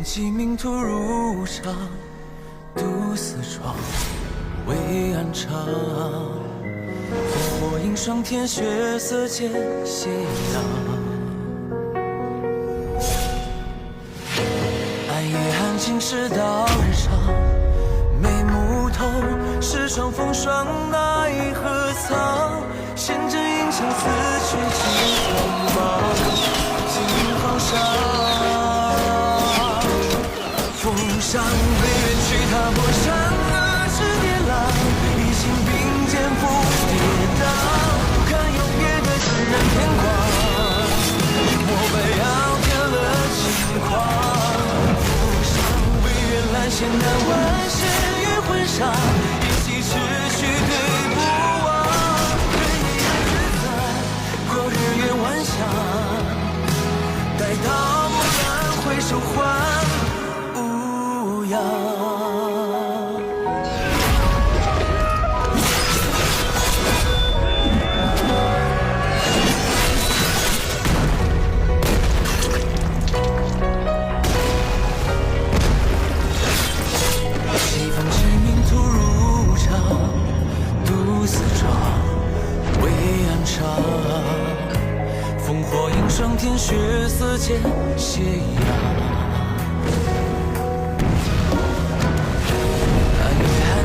鸡鸣突如潮，独死窗，微暗长。烽火映霜天，血色间斜阳。暗夜安静时到日长，眉目透，是窗风霜奈何藏？弦阵影响思绪尽苍茫，惊云浩沙。 风上为远去，踏破山河是跌浪，一心并肩不跌宕，看永夜的自然天光，莫非要添了轻狂？风上为远来险难万险与魂伤，一起持续对不忘，人一人自在，过日月万象，待到蓦然回首还。 西风之鸣突如潮，独死窗，微暗长。烽火映霜天，血色间斜阳。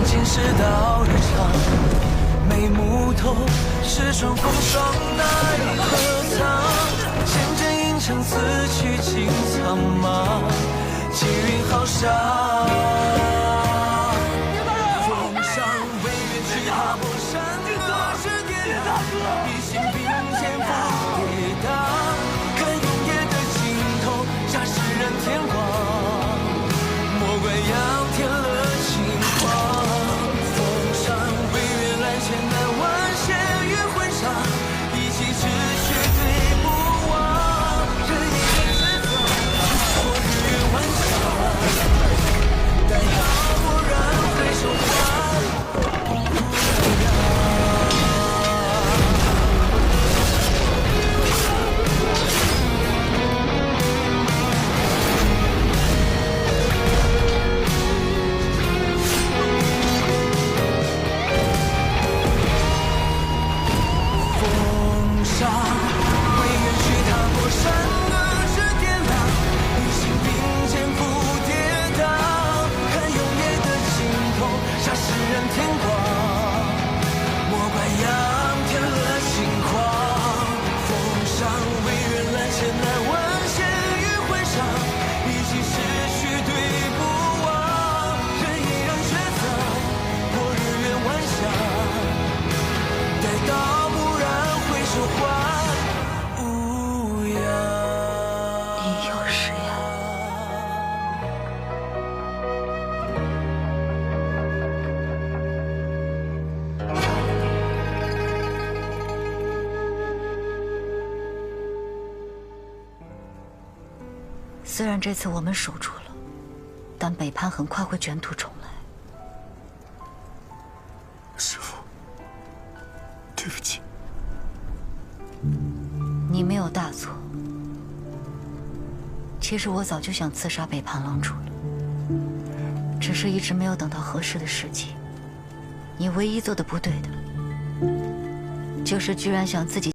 前世到日长，眉目透，是窗风霜奈何藏？弦阵影响思绪尽苍茫，气云浩沙。风上为远去，踏破山河是跌宕，一心并肩不跌宕，看永夜的尽头，杀世人天光，莫怪要添了轻狂。 千难万险与魂伤，一起持续对不忘，人一人自责，过日月万象，待到蓦然回首还无恙。 虽然这次我们守住了，但北潘很快会卷土重来。师父，对不起。你没有大错。其实我早就想刺杀北潘郎主了，只是一直没有等到合适的时机。你唯一做的不对的，就是居然想自己。